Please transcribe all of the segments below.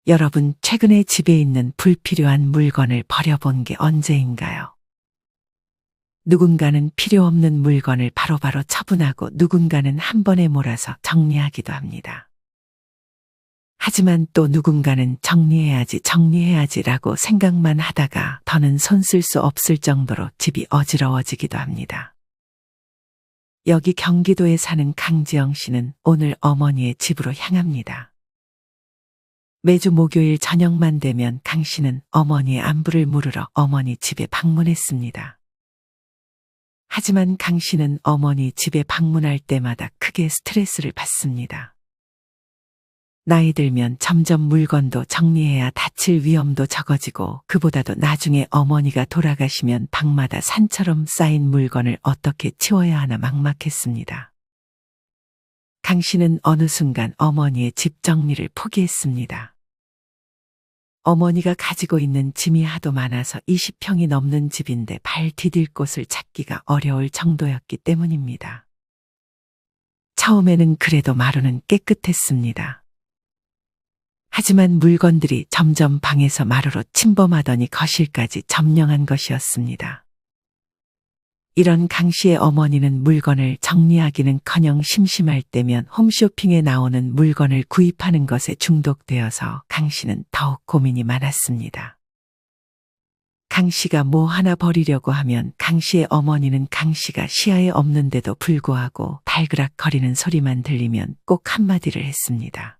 여러분, 최근에 집에 있는 불필요한 물건을 버려본 게 언제인가요? 누군가는 필요 없는 물건을 바로바로 처분하고 누군가는 한 번에 몰아서 정리하기도 합니다. 하지만 또 누군가는 정리해야지라고 생각만 하다가 더는 손 쓸 수 없을 정도로 집이 어지러워지기도 합니다. 여기 경기도에 사는 강지영 씨는 오늘 어머니의 집으로 향합니다. 매주 목요일 저녁만 되면 강 씨는 어머니의 안부를 물으러 어머니 집에 방문했습니다. 하지만 강 씨는 어머니 집에 방문할 때마다 크게 스트레스를 받습니다. 나이 들면 점점 물건도 정리해야 다칠 위험도 적어지고 그보다도 나중에 어머니가 돌아가시면 방마다 산처럼 쌓인 물건을 어떻게 치워야 하나 막막했습니다. 강 씨는 어느 순간 어머니의 집 정리를 포기했습니다. 어머니가 가지고 있는 짐이 하도 많아서 20평이 넘는 집인데 발 디딜 곳을 찾기가 어려울 정도였기 때문입니다. 처음에는 그래도 마루는 깨끗했습니다. 하지만 물건들이 점점 방에서 마루로 침범하더니 거실까지 점령한 것이었습니다. 이런 강 씨의 어머니는 물건을 정리하기는커녕 심심할 때면 홈쇼핑에 나오는 물건을 구입하는 것에 중독되어서 강 씨는 더욱 고민이 많았습니다. 강 씨가 뭐 하나 버리려고 하면 강 씨의 어머니는 강 씨가 시야에 없는데도 불구하고 발그락거리는 소리만 들리면 꼭 한마디를 했습니다.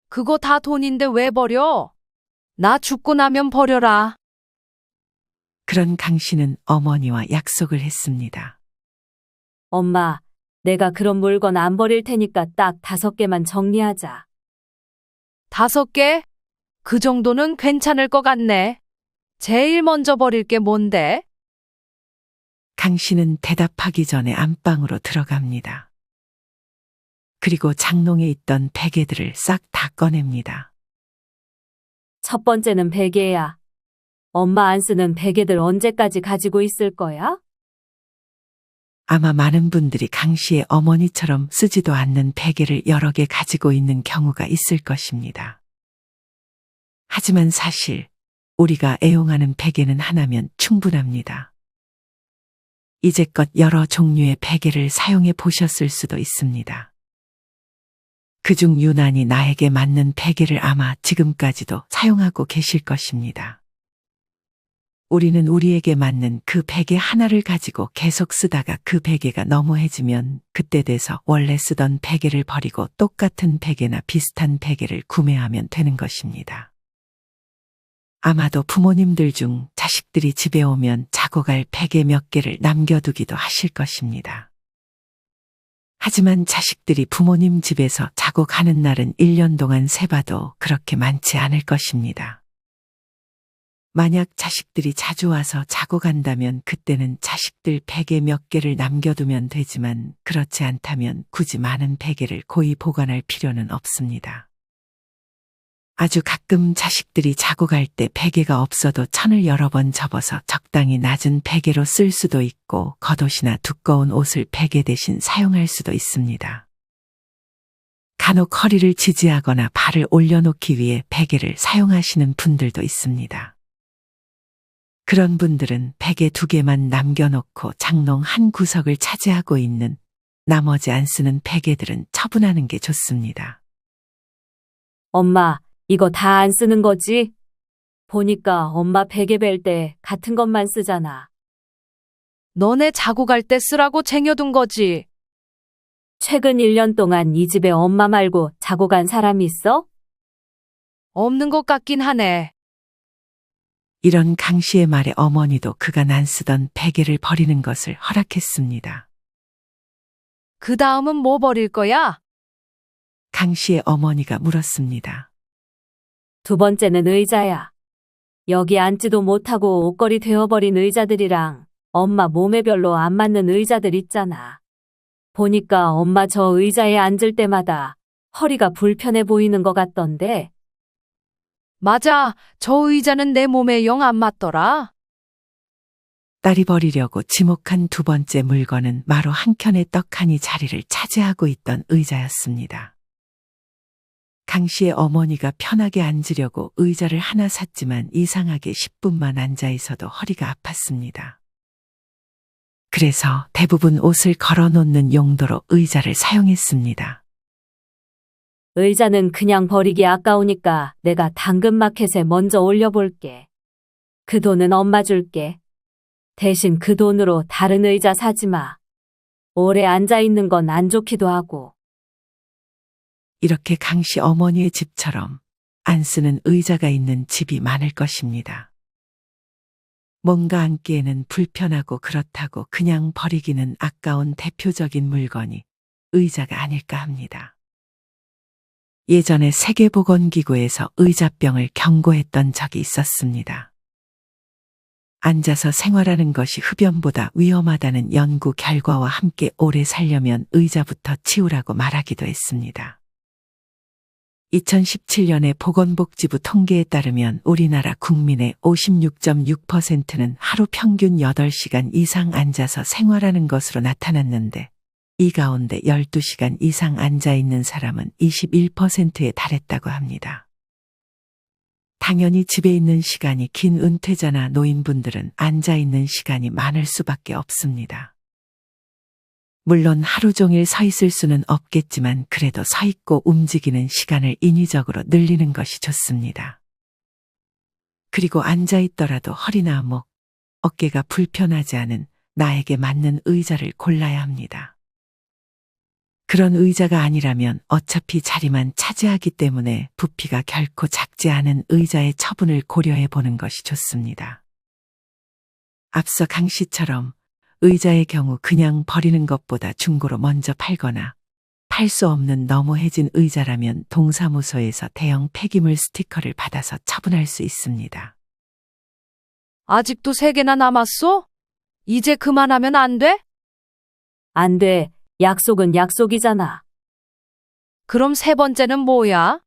그거 다 돈인데 왜 버려? 나 죽고 나면 버려라. 그런 강 씨는 어머니와 약속을 했습니다. 엄마, 내가 그런 물건 안 버릴 테니까 딱 5개만 정리하자. 5개? 그 정도는 괜찮을 것 같네. 제일 먼저 버릴 게 뭔데? 강 씨는 대답하기 전에 안방으로 들어갑니다. 그리고 장롱에 있던 베개들을 싹 다 꺼냅니다. 첫 번째는 베개야. 엄마 안 쓰는 베개들 언제까지 가지고 있을 거야? 아마 많은 분들이 강 씨의 어머니처럼 쓰지도 않는 베개를 여러 개 가지고 있는 경우가 있을 것입니다. 하지만 사실 우리가 애용하는 베개는 하나면 충분합니다. 이제껏 여러 종류의 베개를 사용해 보셨을 수도 있습니다. 그중 유난히 나에게 맞는 베개를 아마 지금까지도 사용하고 계실 것입니다. 우리는 우리에게 맞는 그 베개 하나를 가지고 계속 쓰다가 그 베개가 너무해지면 그때 돼서 원래 쓰던 베개를 버리고 똑같은 베개나 비슷한 베개를 구매하면 되는 것입니다. 아마도 부모님들 중 자식들이 집에 오면 자고 갈 베개 몇 개를 남겨두기도 하실 것입니다. 하지만 자식들이 부모님 집에서 자고 가는 날은 1년 동안 세봐도 그렇게 많지 않을 것입니다. 만약 자식들이 자주 와서 자고 간다면 그때는 자식들 베개 몇 개를 남겨두면 되지만 그렇지 않다면 굳이 많은 베개를 고이 보관할 필요는 없습니다. 아주 가끔 자식들이 자고 갈 때 베개가 없어도 천을 여러 번 접어서 적당히 낮은 베개로 쓸 수도 있고 겉옷이나 두꺼운 옷을 베개 대신 사용할 수도 있습니다. 간혹 허리를 지지하거나 발을 올려놓기 위해 베개를 사용하시는 분들도 있습니다. 그런 분들은 베개 2개만 남겨놓고 장롱 한 구석을 차지하고 있는 나머지 안 쓰는 베개들은 처분하는 게 좋습니다. 엄마, 이거 다 안 쓰는 거지? 보니까 엄마 베개 벨 때 같은 것만 쓰잖아. 너네 자고 갈 때 쓰라고 쟁여둔 거지. 최근 1년 동안 이 집에 엄마 말고 자고 간 사람 있어? 없는 것 같긴 하네. 이런 강 씨의 말에 어머니도 그간 안 쓰던 베개를 버리는 것을 허락했습니다. 그 다음은 뭐 버릴 거야? 강 씨의 어머니가 물었습니다. 2번째는 의자야. 여기 앉지도 못하고 옷걸이 되어버린 의자들이랑 엄마 몸에 별로 안 맞는 의자들 있잖아. 보니까 엄마 저 의자에 앉을 때마다 허리가 불편해 보이는 것 같던데. 맞아. 저 의자는 내 몸에 영 안 맞더라. 딸이 버리려고 지목한 2번째 물건은 마루 한켠에 떡하니 자리를 차지하고 있던 의자였습니다. 강 씨의 어머니가 편하게 앉으려고 의자를 하나 샀지만 이상하게 10분만 앉아 있어도 허리가 아팠습니다. 그래서 대부분 옷을 걸어 놓는 용도로 의자를 사용했습니다. 의자는 그냥 버리기 아까우니까 내가 당근마켓에 먼저 올려볼게. 그 돈은 엄마 줄게. 대신 그 돈으로 다른 의자 사지 마. 오래 앉아 있는 건 안 좋기도 하고. 이렇게 강 씨 어머니의 집처럼 안 쓰는 의자가 있는 집이 많을 것입니다. 뭔가 앉기에는 불편하고 그렇다고 그냥 버리기는 아까운 대표적인 물건이 의자가 아닐까 합니다. 예전에 세계보건기구에서 의자병을 경고했던 적이 있었습니다. 앉아서 생활하는 것이 흡연보다 위험하다는 연구 결과와 함께 오래 살려면 의자부터 치우라고 말하기도 했습니다. 2017년에 보건복지부 통계에 따르면 우리나라 국민의 56.6%는 하루 평균 8시간 이상 앉아서 생활하는 것으로 나타났는데 이 가운데 12시간 이상 앉아 있는 사람은 21%에 달했다고 합니다. 당연히 집에 있는 시간이 긴 은퇴자나 노인분들은 앉아 있는 시간이 많을 수밖에 없습니다. 물론 하루 종일 서 있을 수는 없겠지만 그래도 서 있고 움직이는 시간을 인위적으로 늘리는 것이 좋습니다. 그리고 앉아 있더라도 허리나 목, 어깨가 불편하지 않은 나에게 맞는 의자를 골라야 합니다. 그런 의자가 아니라면 어차피 자리만 차지하기 때문에 부피가 결코 작지 않은 의자의 처분을 고려해 보는 것이 좋습니다. 앞서 강 씨처럼 의자의 경우 그냥 버리는 것보다 중고로 먼저 팔거나 팔 수 없는 너무해진 의자라면 동사무소에서 대형 폐기물 스티커를 받아서 처분할 수 있습니다. 아직도 3개나 남았어? 이제 그만하면 안 돼? 안 돼. 약속은 약속이잖아. 그럼 3번째는 뭐야?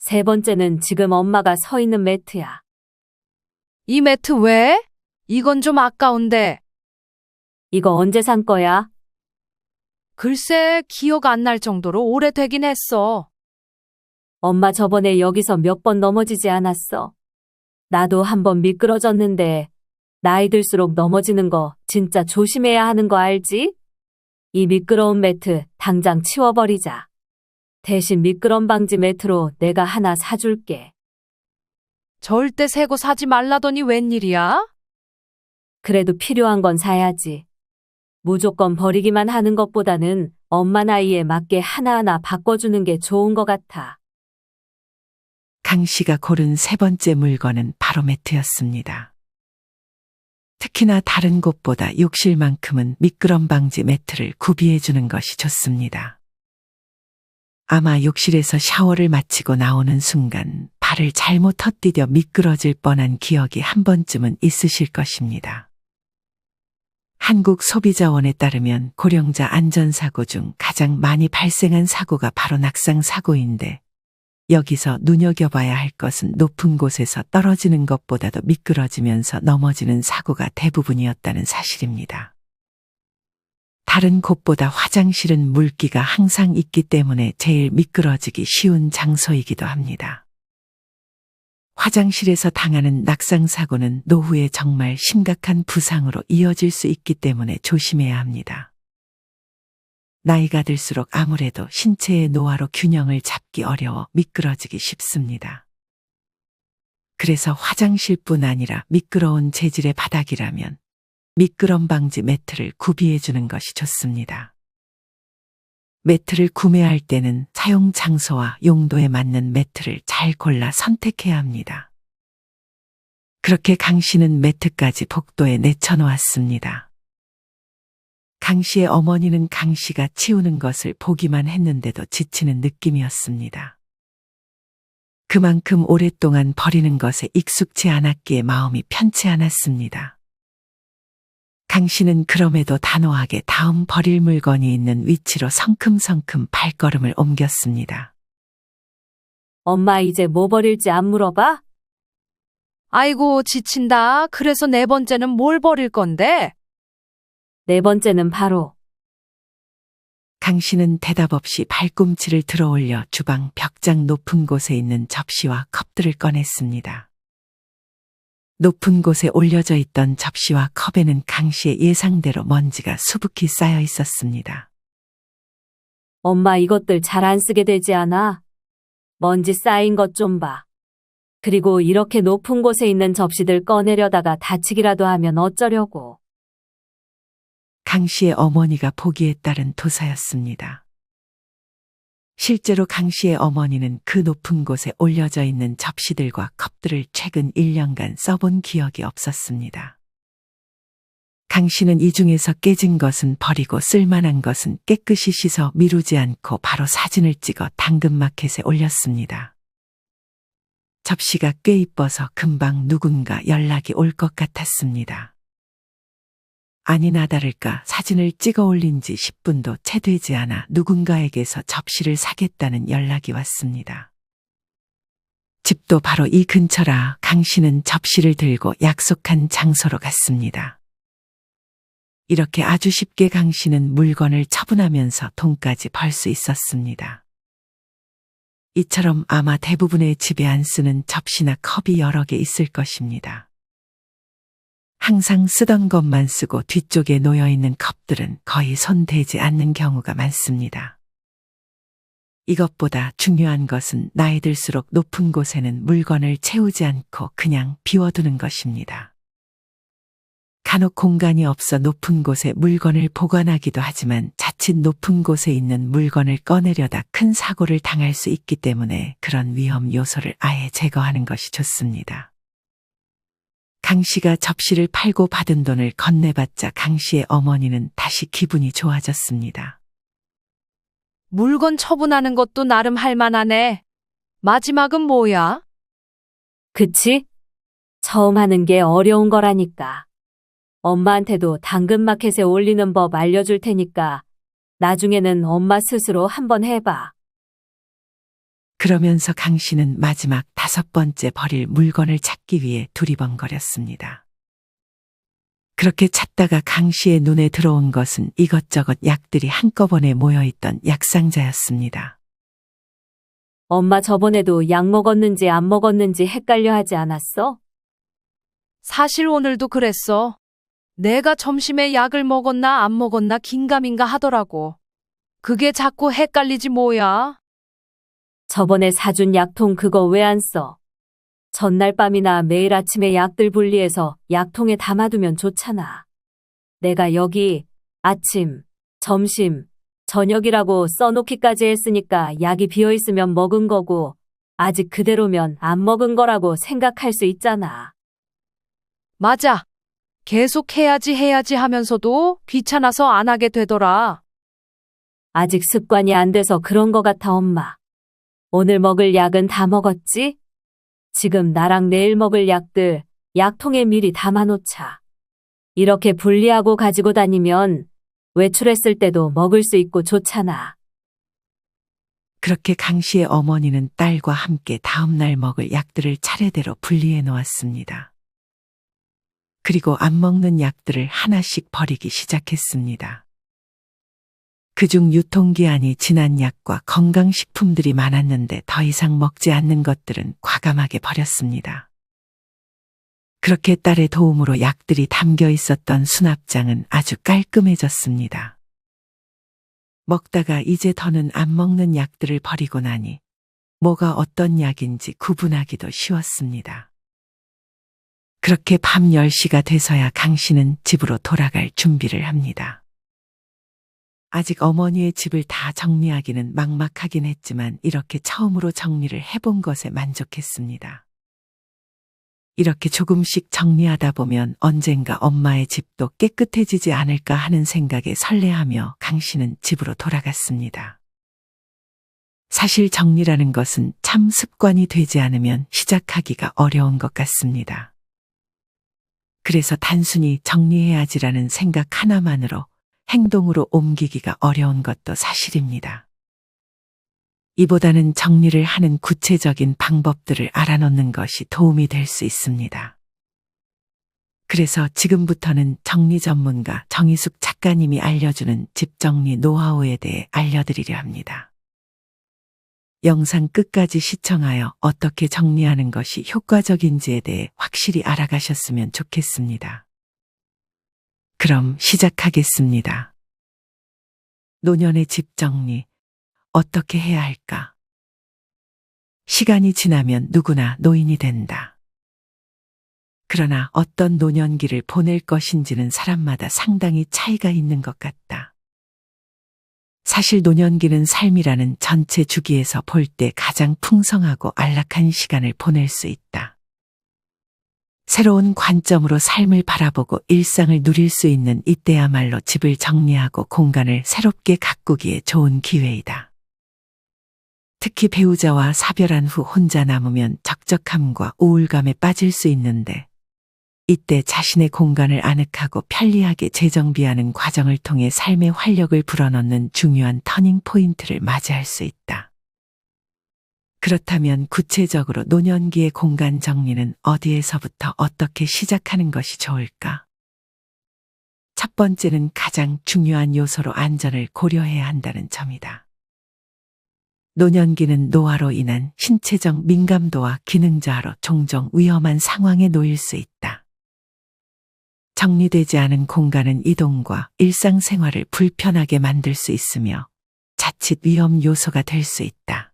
3번째는 지금 엄마가 서 있는 매트야. 이 매트 왜? 이건 좀 아까운데. 이거 언제 산 거야? 글쎄, 기억 안 날 정도로 오래되긴 했어. 엄마 저번에 여기서 몇 번 넘어지지 않았어? 나도 한 번 미끄러졌는데 나이 들수록 넘어지는 거 진짜 조심해야 하는 거 알지? 이 미끄러운 매트 당장 치워버리자. 대신 미끄럼 방지 매트로 내가 하나 사줄게. 절대 새 거 사지 말라더니 웬일이야? 그래도 필요한 건 사야지. 무조건 버리기만 하는 것보다는 엄마 나이에 맞게 하나하나 바꿔주는 게 좋은 것 같아. 강 씨가 고른 3번째 물건은 바로 매트였습니다. 특히나 다른 곳보다 욕실만큼은 미끄럼 방지 매트를 구비해 주는 것이 좋습니다. 아마 욕실에서 샤워를 마치고 나오는 순간 발을 잘못 헛디뎌 미끄러질 뻔한 기억이 한 번쯤은 있으실 것입니다. 한국소비자원에 따르면 고령자 안전사고 중 가장 많이 발생한 사고가 바로 낙상사고인데 여기서 눈여겨봐야 할 것은 높은 곳에서 떨어지는 것보다도 미끄러지면서 넘어지는 사고가 대부분이었다는 사실입니다. 다른 곳보다 화장실은 물기가 항상 있기 때문에 제일 미끄러지기 쉬운 장소이기도 합니다. 화장실에서 당하는 낙상사고는 노후에 정말 심각한 부상으로 이어질 수 있기 때문에 조심해야 합니다. 나이가 들수록 아무래도 신체의 노화로 균형을 잡기 어려워 미끄러지기 쉽습니다. 그래서 화장실뿐 아니라 미끄러운 재질의 바닥이라면 미끄럼 방지 매트를 구비해 주는 것이 좋습니다. 매트를 구매할 때는 사용 장소와 용도에 맞는 매트를 잘 골라 선택해야 합니다. 그렇게 강 씨는 매트까지 복도에 내쳐놓았습니다. 강 씨의 어머니는 강 씨가 치우는 것을 보기만 했는데도 지치는 느낌이었습니다. 그만큼 오랫동안 버리는 것에 익숙치 않았기에 마음이 편치 않았습니다. 강 씨는 그럼에도 단호하게 다음 버릴 물건이 있는 위치로 성큼성큼 발걸음을 옮겼습니다. 엄마 이제 뭐 버릴지 안 물어봐? 아이고, 지친다. 그래서 4번째는 뭘 버릴 건데? 4번째는 바로 강 씨는 대답 없이 발꿈치를 들어 올려 주방 벽장 높은 곳에 있는 접시와 컵들을 꺼냈습니다. 높은 곳에 올려져 있던 접시와 컵에는 강 씨의 예상대로 먼지가 수북히 쌓여 있었습니다. 엄마 이것들 잘 안 쓰게 되지 않아? 먼지 쌓인 것 좀 봐. 그리고 이렇게 높은 곳에 있는 접시들 꺼내려다가 다치기라도 하면 어쩌려고. 강 씨의 어머니가 보기에 따른 도사였습니다. 실제로 강 씨의 어머니는 그 높은 곳에 올려져 있는 접시들과 컵들을 최근 1년간 써본 기억이 없었습니다. 강 씨는 이 중에서 깨진 것은 버리고 쓸만한 것은 깨끗이 씻어 미루지 않고 바로 사진을 찍어 당근마켓에 올렸습니다. 접시가 꽤 이뻐서 금방 누군가 연락이 올 것 같았습니다. 아니나 다를까 사진을 찍어 올린 지 10분도 채 되지 않아 누군가에게서 접시를 사겠다는 연락이 왔습니다. 집도 바로 이 근처라 강 씨는 접시를 들고 약속한 장소로 갔습니다. 이렇게 아주 쉽게 강 씨는 물건을 처분하면서 돈까지 벌 수 있었습니다. 이처럼 아마 대부분의 집에 안 쓰는 접시나 컵이 여러 개 있을 것입니다. 항상 쓰던 것만 쓰고 뒤쪽에 놓여 있는 컵들은 거의 손 대지 않는 경우가 많습니다. 이것보다 중요한 것은 나이 들수록 높은 곳에는 물건을 채우지 않고 그냥 비워두는 것입니다. 간혹 공간이 없어 높은 곳에 물건을 보관하기도 하지만 자칫 높은 곳에 있는 물건을 꺼내려다 큰 사고를 당할 수 있기 때문에 그런 위험 요소를 아예 제거하는 것이 좋습니다. 강 씨가 접시를 팔고 받은 돈을 건네받자 강 씨의 어머니는 다시 기분이 좋아졌습니다. 물건 처분하는 것도 나름 할만하네. 마지막은 뭐야? 그치? 처음 하는 게 어려운 거라니까. 엄마한테도 당근마켓에 올리는 법 알려줄 테니까 나중에는 엄마 스스로 한번 해봐. 그러면서 강 씨는 마지막 5번째 버릴 물건을 찾기 위해 두리번거렸습니다. 그렇게 찾다가 강 씨의 눈에 들어온 것은 이것저것 약들이 한꺼번에 모여있던 약상자였습니다. 엄마 저번에도 약 먹었는지 안 먹었는지 헷갈려 하지 않았어? 사실 오늘도 그랬어. 내가 점심에 약을 먹었나 안 먹었나 긴가민가 하더라고. 그게 자꾸 헷갈리지 뭐야. 저번에 사준 약통 그거 왜 안 써? 전날 밤이나 매일 아침에 약들 분리해서 약통에 담아두면 좋잖아. 내가 여기 아침, 점심, 저녁이라고 써놓기까지 했으니까 약이 비어있으면 먹은 거고 아직 그대로면 안 먹은 거라고 생각할 수 있잖아. 맞아. 계속 해야지 하면서도 귀찮아서 안 하게 되더라. 아직 습관이 안 돼서 그런 거 같아, 엄마. 오늘 먹을 약은 다 먹었지? 지금 나랑 내일 먹을 약들 약통에 미리 담아놓자. 이렇게 분리하고 가지고 다니면 외출했을 때도 먹을 수 있고 좋잖아. 그렇게 강 씨의 어머니는 딸과 함께 다음날 먹을 약들을 차례대로 분리해 놓았습니다. 그리고 안 먹는 약들을 하나씩 버리기 시작했습니다. 그중 유통기한이 지난 약과 건강식품들이 많았는데 더 이상 먹지 않는 것들은 과감하게 버렸습니다. 그렇게 딸의 도움으로 약들이 담겨 있었던 수납장은 아주 깔끔해졌습니다. 먹다가 이제 더는 안 먹는 약들을 버리고 나니 뭐가 어떤 약인지 구분하기도 쉬웠습니다. 그렇게 밤 10시가 돼서야 강 씨는 집으로 돌아갈 준비를 합니다. 아직 어머니의 집을 다 정리하기는 막막하긴 했지만 이렇게 처음으로 정리를 해본 것에 만족했습니다. 이렇게 조금씩 정리하다 보면 언젠가 엄마의 집도 깨끗해지지 않을까 하는 생각에 설레하며 강 씨는 집으로 돌아갔습니다. 사실 정리라는 것은 참 습관이 되지 않으면 시작하기가 어려운 것 같습니다. 그래서 단순히 정리해야지라는 생각 하나만으로 행동으로 옮기기가 어려운 것도 사실입니다. 이보다는 정리를 하는 구체적인 방법들을 알아놓는 것이 도움이 될 수 있습니다. 그래서 지금부터는 정리 전문가 정희숙 작가님이 알려주는 집 정리 노하우에 대해 알려드리려 합니다. 영상 끝까지 시청하여 어떻게 정리하는 것이 효과적인지에 대해 확실히 알아가셨으면 좋겠습니다. 그럼 시작하겠습니다. 노년의 집 정리, 어떻게 해야 할까? 시간이 지나면 누구나 노인이 된다. 그러나 어떤 노년기를 보낼 것인지는 사람마다 상당히 차이가 있는 것 같다. 사실 노년기는 삶이라는 전체 주기에서 볼 때 가장 풍성하고 안락한 시간을 보낼 수 있다. 새로운 관점으로 삶을 바라보고 일상을 누릴 수 있는 이때야말로 집을 정리하고 공간을 새롭게 가꾸기에 좋은 기회이다. 특히 배우자와 사별한 후 혼자 남으면 적적함과 우울감에 빠질 수 있는데 이때 자신의 공간을 아늑하고 편리하게 재정비하는 과정을 통해 삶의 활력을 불어넣는 중요한 터닝 포인트를 맞이할 수 있다. 그렇다면 구체적으로 노년기의 공간 정리는 어디에서부터 어떻게 시작하는 것이 좋을까? 첫 번째는 가장 중요한 요소로 안전을 고려해야 한다는 점이다. 노년기는 노화로 인한 신체적 민감도와 기능 저하로 종종 위험한 상황에 놓일 수 있다. 정리되지 않은 공간은 이동과 일상생활을 불편하게 만들 수 있으며 자칫 위험 요소가 될 수 있다.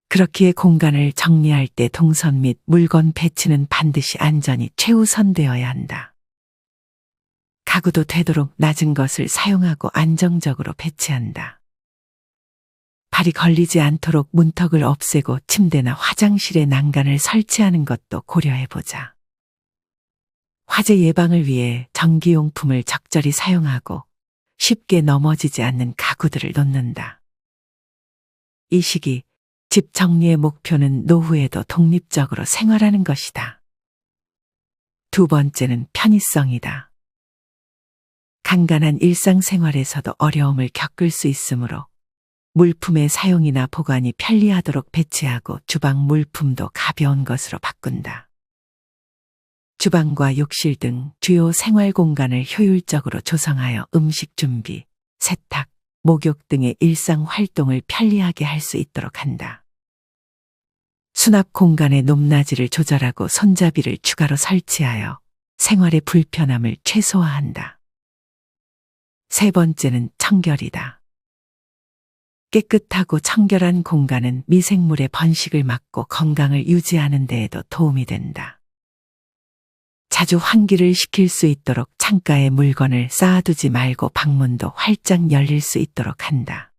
그렇기에 공간을 정리할 때 동선 및 물건 배치는 반드시 안전이 최우선되어야 한다. 가구도 되도록 낮은 것을 사용하고 안정적으로 배치한다. 발이 걸리지 않도록 문턱을 없애고 침대나 화장실에 난간을 설치하는 것도 고려해보자. 화재 예방을 위해 전기용품을 적절히 사용하고 쉽게 넘어지지 않는 가구들을 놓는다. 이 시기 집 정리의 목표는 노후에도 독립적으로 생활하는 것이다. 두 번째는 편의성이다. 간간한 일상생활에서도 어려움을 겪을 수 있으므로 물품의 사용이나 보관이 편리하도록 배치하고 주방 물품도 가벼운 것으로 바꾼다. 주방과 욕실 등 주요 생활 공간을 효율적으로 조성하여 음식 준비, 세탁, 목욕 등의 일상 활동을 편리하게 할 수 있도록 한다. 수납 공간의 높낮이를 조절하고 손잡이를 추가로 설치하여 생활의 불편함을 최소화한다. 세 번째는 청결이다. 깨끗하고 청결한 공간은 미생물의 번식을 막고 건강을 유지하는 데에도 도움이 된다. 자주 환기를 시킬 수 있도록 창가에 물건을 쌓아두지 말고 방문도 활짝 열릴 수 있도록 한다.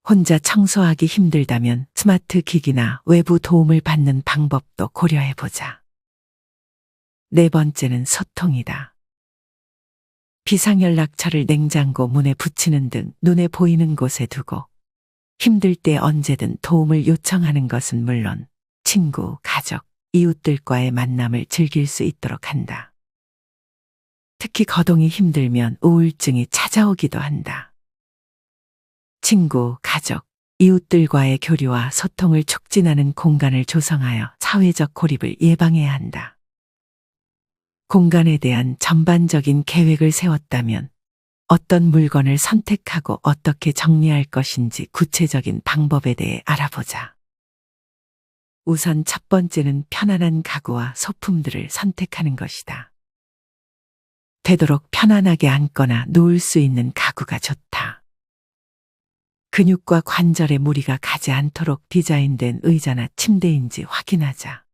혼자 청소하기 힘들다면 스마트 기기나 외부 도움을 받는 방법도 고려해보자. 네 번째는 소통이다. 비상연락처를 냉장고 문에 붙이는 등 눈에 보이는 곳에 두고 힘들 때 언제든 도움을 요청하는 것은 물론 친구, 가족, 이웃들과의 만남을 즐길 수 있도록 한다. 특히 거동이 힘들면 우울증이 찾아오기도 한다. 친구, 가족, 이웃들과의 교류와 소통을 촉진하는 공간을 조성하여 사회적 고립을 예방해야 한다. 공간에 대한 전반적인 계획을 세웠다면 어떤 물건을 선택하고 어떻게 정리할 것인지 구체적인 방법에 대해 알아보자. 우선 첫 번째는 편안한 가구와 소품들을 선택하는 것이다. 되도록 편안하게 앉거나 누울 수 있는 가구가 좋다. 근육과 관절에 무리가 가지 않도록 디자인된 의자나 침대인지 확인하자.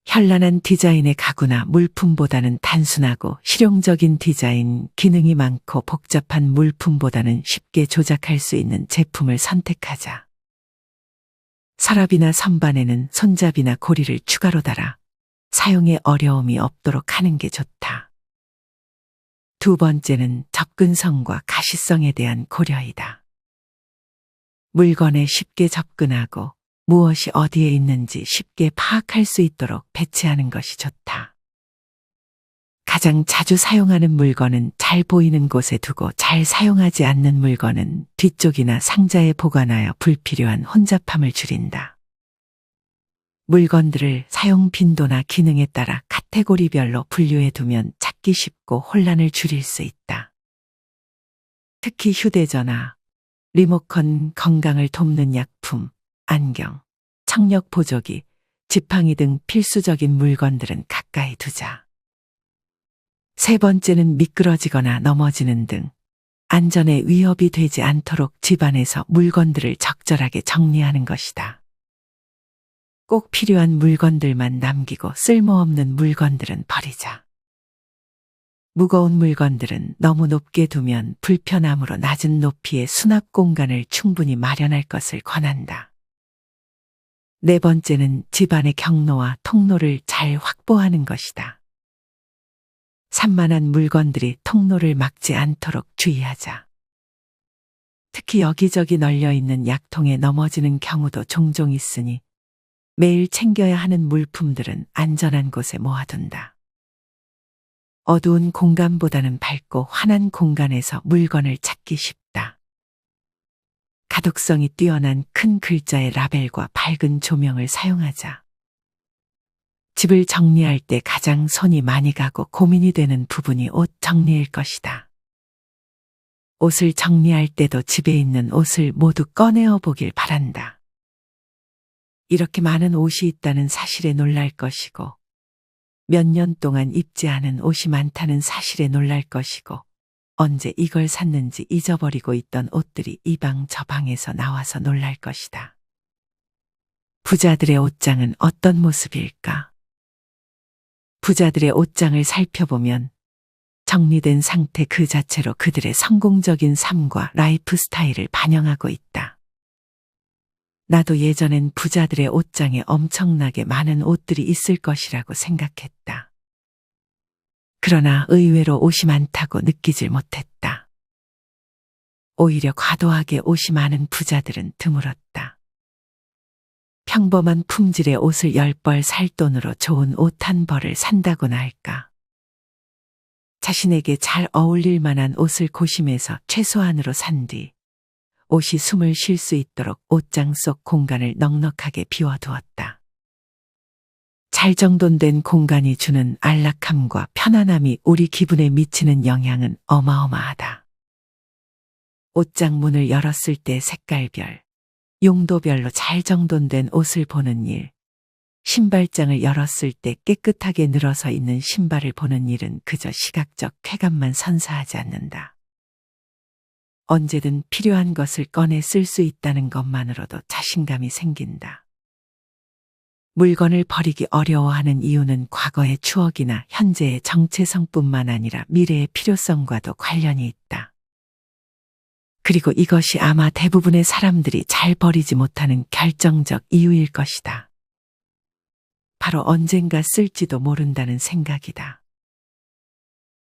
현란한 디자인의 가구나 물품보다는 단순하고 실용적인 디자인, 기능이 많고 복잡한 물품보다는 쉽게 조작할 수 있는 제품을 선택하자. 서랍이나 선반에는 손잡이나 고리를 추가로 달아 사용에 어려움이 없도록 하는 게 좋다. 두 번째는 접근성과 가시성에 대한 고려이다. 물건에 쉽게 접근하고 무엇이 어디에 있는지 쉽게 파악할 수 있도록 배치하는 것이 좋다. 가장 자주 사용하는 물건은 잘 보이는 곳에 두고 잘 사용하지 않는 물건은 뒤쪽이나 상자에 보관하여 불필요한 혼잡함을 줄인다. 물건들을 사용 빈도나 기능에 따라 카테고리별로 분류해 두면 찾기 쉽고 혼란을 줄일 수 있다. 특히 휴대전화, 리모컨, 건강을 돕는 약품, 안경, 청력 보조기, 지팡이 등 필수적인 물건들은 가까이 두자. 세 번째는 미끄러지거나 넘어지는 등 안전에 위협이 되지 않도록 집안에서 물건들을 적절하게 정리하는 것이다. 꼭 필요한 물건들만 남기고 쓸모없는 물건들은 버리자. 무거운 물건들은 너무 높게 두면 불편함으로 낮은 높이의 수납 공간을 충분히 마련할 것을 권한다. 네 번째는 집안의 경로와 통로를 잘 확보하는 것이다. 산만한 물건들이 통로를 막지 않도록 주의하자. 특히 여기저기 널려 있는 약통에 넘어지는 경우도 종종 있으니 매일 챙겨야 하는 물품들은 안전한 곳에 모아둔다. 어두운 공간보다는 밝고 환한 공간에서 물건을 찾기 쉽다. 가독성이 뛰어난 큰 글자의 라벨과 밝은 조명을 사용하자. 집을 정리할 때 가장 손이 많이 가고 고민이 되는 부분이 옷 정리일 것이다. 옷을 정리할 때도 집에 있는 옷을 모두 꺼내어 보길 바란다. 이렇게 많은 옷이 있다는 사실에 놀랄 것이고, 몇 년 동안 입지 않은 옷이 많다는 사실에 놀랄 것이고, 언제 이걸 샀는지 잊어버리고 있던 옷들이 이 방 저 방에서 나와서 놀랄 것이다. 부자들의 옷장은 어떤 모습일까? 부자들의 옷장을 살펴보면 정리된 상태 그 자체로 그들의 성공적인 삶과 라이프 스타일을 반영하고 있다. 나도 예전엔 부자들의 옷장에 엄청나게 많은 옷들이 있을 것이라고 생각했다. 그러나 의외로 옷이 많다고 느끼질 못했다. 오히려 과도하게 옷이 많은 부자들은 드물었다. 평범한 품질의 옷을 10벌 살 돈으로 좋은 옷 한 벌을 산다고나 할까. 자신에게 잘 어울릴 만한 옷을 고심해서 최소한으로 산 뒤 옷이 숨을 쉴 수 있도록 옷장 속 공간을 넉넉하게 비워두었다. 잘 정돈된 공간이 주는 안락함과 편안함이 우리 기분에 미치는 영향은 어마어마하다. 옷장 문을 열었을 때 색깔별, 용도별로 잘 정돈된 옷을 보는 일, 신발장을 열었을 때 깨끗하게 늘어서 있는 신발을 보는 일은 그저 시각적 쾌감만 선사하지 않는다. 언제든 필요한 것을 꺼내 쓸 수 있다는 것만으로도 자신감이 생긴다. 물건을 버리기 어려워하는 이유는 과거의 추억이나 현재의 정체성뿐만 아니라 미래의 필요성과도 관련이 있다. 그리고 이것이 아마 대부분의 사람들이 잘 버리지 못하는 결정적 이유일 것이다. 바로 언젠가 쓸지도 모른다는 생각이다.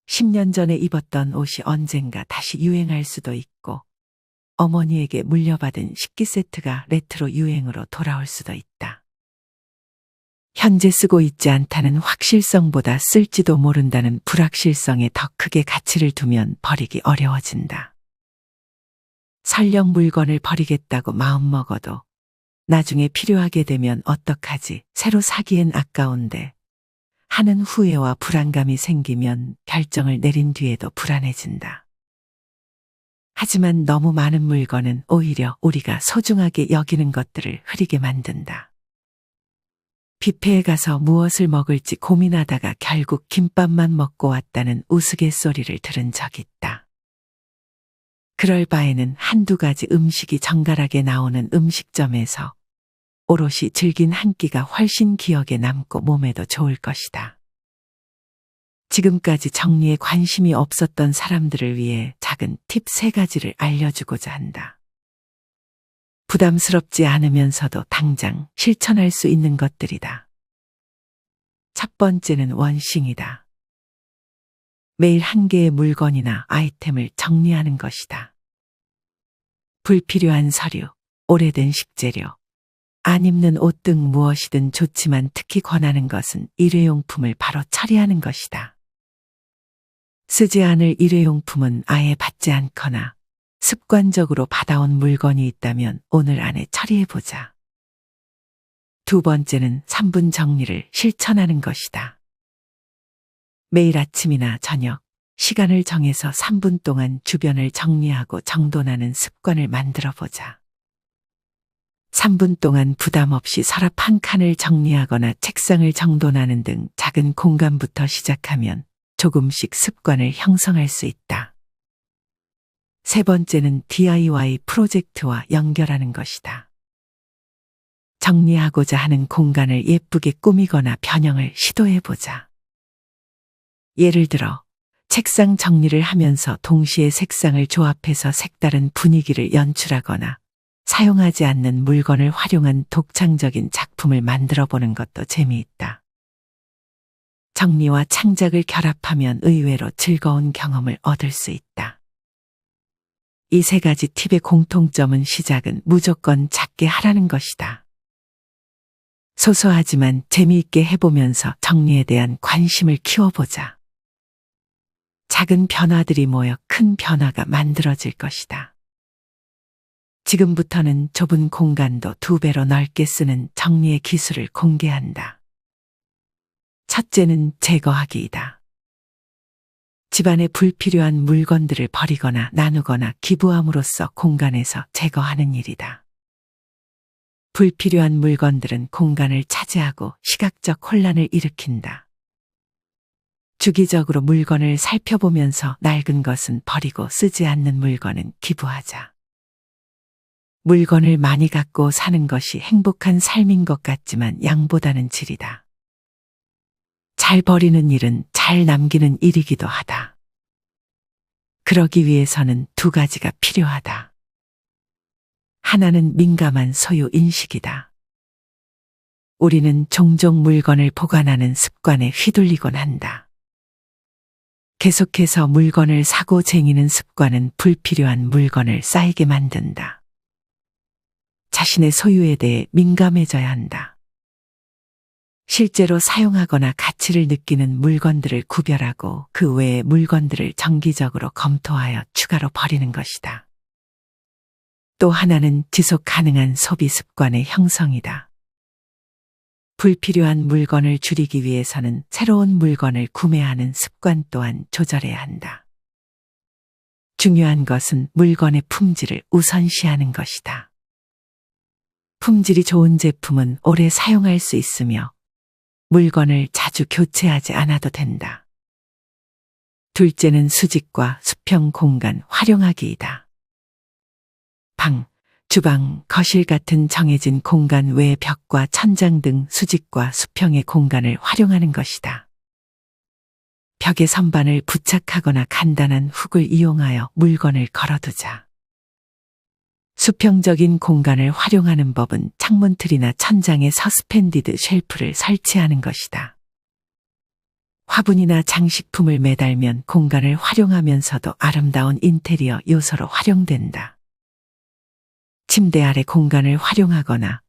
10년 전에 입었던 옷이 언젠가 다시 유행할 수도 있고, 어머니에게 물려받은 식기 세트가 레트로 유행으로 돌아올 수도 있다. 현재 쓰고 있지 않다는 확실성보다 쓸지도 모른다는 불확실성에 더 크게 가치를 두면 버리기 어려워진다. 설령 물건을 버리겠다고 마음먹어도 나중에 필요하게 되면 어떡하지, 새로 사기엔 아까운데 하는 후회와 불안감이 생기면 결정을 내린 뒤에도 불안해진다. 하지만 너무 많은 물건은 오히려 우리가 소중하게 여기는 것들을 흐리게 만든다. 뷔페에 가서 무엇을 먹을지 고민하다가 결국 김밥만 먹고 왔다는 우스갯소리를 들은 적 있다. 그럴 바에는 한두 가지 음식이 정갈하게 나오는 음식점에서 오롯이 즐긴 한 끼가 훨씬 기억에 남고 몸에도 좋을 것이다. 지금까지 정리에 관심이 없었던 사람들을 위해 작은 팁 3가지를 알려주고자 한다. 부담스럽지 않으면서도 당장 실천할 수 있는 것들이다. 첫 번째는 원싱이다. 매일 한 개의 물건이나 아이템을 정리하는 것이다. 불필요한 서류, 오래된 식재료, 안 입는 옷 등 무엇이든 좋지만 특히 권하는 것은 일회용품을 바로 처리하는 것이다. 쓰지 않을 일회용품은 아예 받지 않거나 습관적으로 받아온 물건이 있다면 오늘 안에 처리해보자. 두 번째는 3분 정리를 실천하는 것이다. 매일 아침이나 저녁, 시간을 정해서 3분 동안 주변을 정리하고 정돈하는 습관을 만들어 보자. 3분 동안 부담 없이 서랍 한 칸을 정리하거나 책상을 정돈하는 등 작은 공간부터 시작하면 조금씩 습관을 형성할 수 있다. 세 번째는 DIY 프로젝트와 연결하는 것이다. 정리하고자 하는 공간을 예쁘게 꾸미거나 변형을 시도해 보자. 예를 들어, 책상 정리를 하면서 동시에 색상을 조합해서 색다른 분위기를 연출하거나 사용하지 않는 물건을 활용한 독창적인 작품을 만들어 보는 것도 재미있다. 정리와 창작을 결합하면 의외로 즐거운 경험을 얻을 수 있다. 이 세 가지 팁의 공통점은 시작은 무조건 작게 하라는 것이다. 소소하지만 재미있게 해보면서 정리에 대한 관심을 키워보자. 작은 변화들이 모여 큰 변화가 만들어질 것이다. 지금부터는 좁은 공간도 2배로 넓게 쓰는 정리의 기술을 공개한다. 첫째는 제거하기이다. 집안에 불필요한 물건들을 버리거나 나누거나 기부함으로써 공간에서 제거하는 일이다. 불필요한 물건들은 공간을 차지하고 시각적 혼란을 일으킨다. 주기적으로 물건을 살펴보면서 낡은 것은 버리고 쓰지 않는 물건은 기부하자. 물건을 많이 갖고 사는 것이 행복한 삶인 것 같지만 양보다는 질이다. 잘 버리는 일은 잘 남기는 일이기도 하다. 그러기 위해서는 2가지가 필요하다. 하나는 민감한 소유 인식이다. 우리는 종종 물건을 보관하는 습관에 휘둘리곤 한다. 계속해서 물건을 사고 쟁이는 습관은 불필요한 물건을 쌓이게 만든다. 자신의 소유에 대해 민감해져야 한다. 실제로 사용하거나 가치를 느끼는 물건들을 구별하고 그 외의 물건들을 정기적으로 검토하여 추가로 버리는 것이다. 또 하나는 지속 가능한 소비 습관의 형성이다. 불필요한 물건을 줄이기 위해서는 새로운 물건을 구매하는 습관 또한 조절해야 한다. 중요한 것은 물건의 품질을 우선시하는 것이다. 품질이 좋은 제품은 오래 사용할 수 있으며 물건을 자주 교체하지 않아도 된다. 둘째는 수직과 수평 공간 활용하기이다. 방, 주방, 거실 같은 정해진 공간 외의 벽과 천장 등 수직과 수평의 공간을 활용하는 것이다. 벽에 선반을 부착하거나 간단한 훅을 이용하여 물건을 걸어두자. 수평적인 공간을 활용하는 법은 창문틀이나 천장에 서스펜디드 쉘프를 설치하는 것이다. 화분이나 장식품을 매달면 공간을 활용하면서도 아름다운 인테리어 요소로 활용된다. 침대 아래 공간을 활용하거나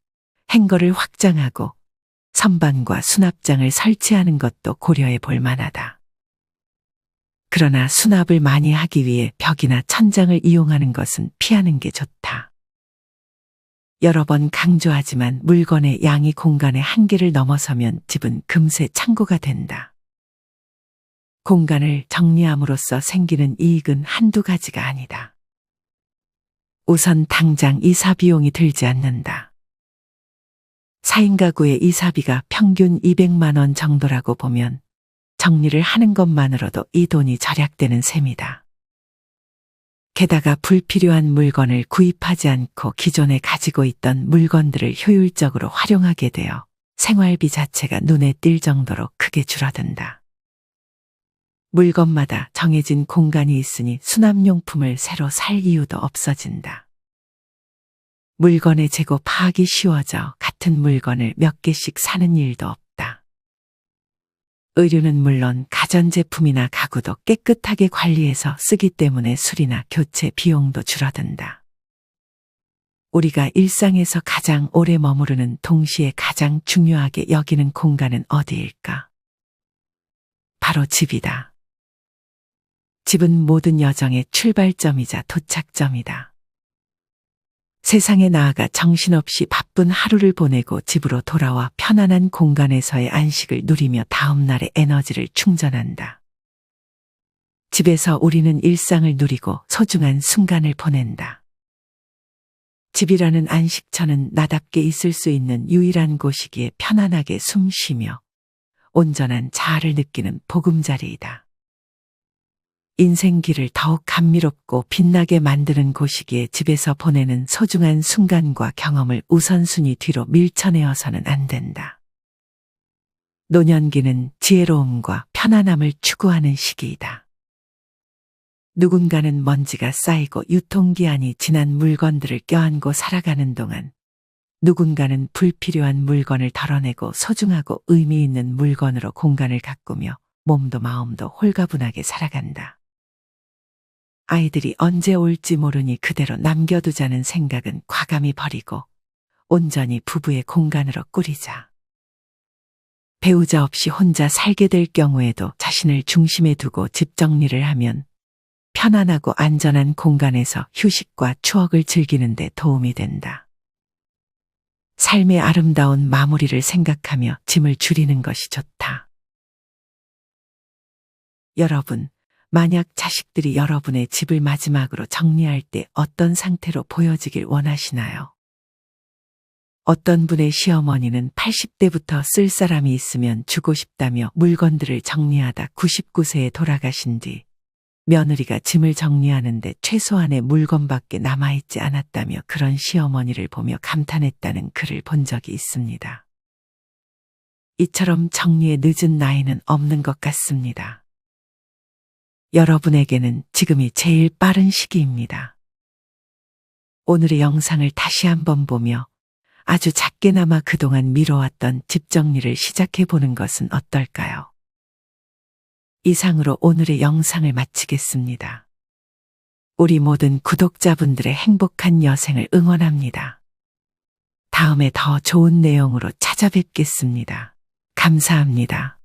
행거를 확장하고 선반과 수납장을 설치하는 것도 고려해 볼 만하다. 그러나 수납을 많이 하기 위해 벽이나 천장을 이용하는 것은 피하는 게 좋다. 여러 번 강조하지만 물건의 양이 공간의 한계를 넘어서면 집은 금세 창고가 된다. 공간을 정리함으로써 생기는 이익은 한두 가지가 아니다. 우선 당장 이사 비용이 들지 않는다. 4인 가구의 이사비가 평균 200만 원 정도라고 보면 정리를 하는 것만으로도 이 돈이 절약되는 셈이다. 게다가 불필요한 물건을 구입하지 않고 기존에 가지고 있던 물건들을 효율적으로 활용하게 되어 생활비 자체가 눈에 띌 정도로 크게 줄어든다. 물건마다 정해진 공간이 있으니 수납용품을 새로 살 이유도 없어진다. 물건의 재고 파악이 쉬워져 같은 물건을 몇 개씩 사는 일도 없다. 의류는 물론 가전제품이나 가구도 깨끗하게 관리해서 쓰기 때문에 수리나 교체 비용도 줄어든다. 우리가 일상에서 가장 오래 머무르는 동시에 가장 중요하게 여기는 공간은 어디일까? 바로 집이다. 집은 모든 여정의 출발점이자 도착점이다. 세상에 나아가 정신없이 바쁜 하루를 보내고 집으로 돌아와 편안한 공간에서의 안식을 누리며 다음 날의 에너지를 충전한다. 집에서 우리는 일상을 누리고 소중한 순간을 보낸다. 집이라는 안식처는 나답게 있을 수 있는 유일한 곳이기에 편안하게 숨 쉬며 온전한 자아를 느끼는 보금자리이다. 인생길을 더욱 감미롭고 빛나게 만드는 곳이기에 집에서 보내는 소중한 순간과 경험을 우선순위 뒤로 밀쳐내어서는 안 된다. 노년기는 지혜로움과 편안함을 추구하는 시기이다. 누군가는 먼지가 쌓이고 유통기한이 지난 물건들을 껴안고 살아가는 동안 누군가는 불필요한 물건을 덜어내고 소중하고 의미 있는 물건으로 공간을 가꾸며 몸도 마음도 홀가분하게 살아간다. 아이들이 언제 올지 모르니 그대로 남겨두자는 생각은 과감히 버리고 온전히 부부의 공간으로 꾸리자. 배우자 없이 혼자 살게 될 경우에도 자신을 중심에 두고 집 정리를 하면 편안하고 안전한 공간에서 휴식과 추억을 즐기는 데 도움이 된다. 삶의 아름다운 마무리를 생각하며 짐을 줄이는 것이 좋다. 여러분, 만약 자식들이 여러분의 집을 마지막으로 정리할 때 어떤 상태로 보여지길 원하시나요? 어떤 분의 시어머니는 80대부터 쓸 사람이 있으면 주고 싶다며 물건들을 정리하다 99세에 돌아가신 뒤 며느리가 짐을 정리하는데 최소한의 물건밖에 남아있지 않았다며 그런 시어머니를 보며 감탄했다는 글을 본 적이 있습니다. 이처럼 정리에 늦은 나이는 없는 것 같습니다. 여러분에게는 지금이 제일 빠른 시기입니다. 오늘의 영상을 다시 한번 보며 아주 작게나마 그동안 미뤄왔던 집 정리를 시작해보는 것은 어떨까요? 이상으로 오늘의 영상을 마치겠습니다. 우리 모든 구독자분들의 행복한 여생을 응원합니다. 다음에 더 좋은 내용으로 찾아뵙겠습니다. 감사합니다.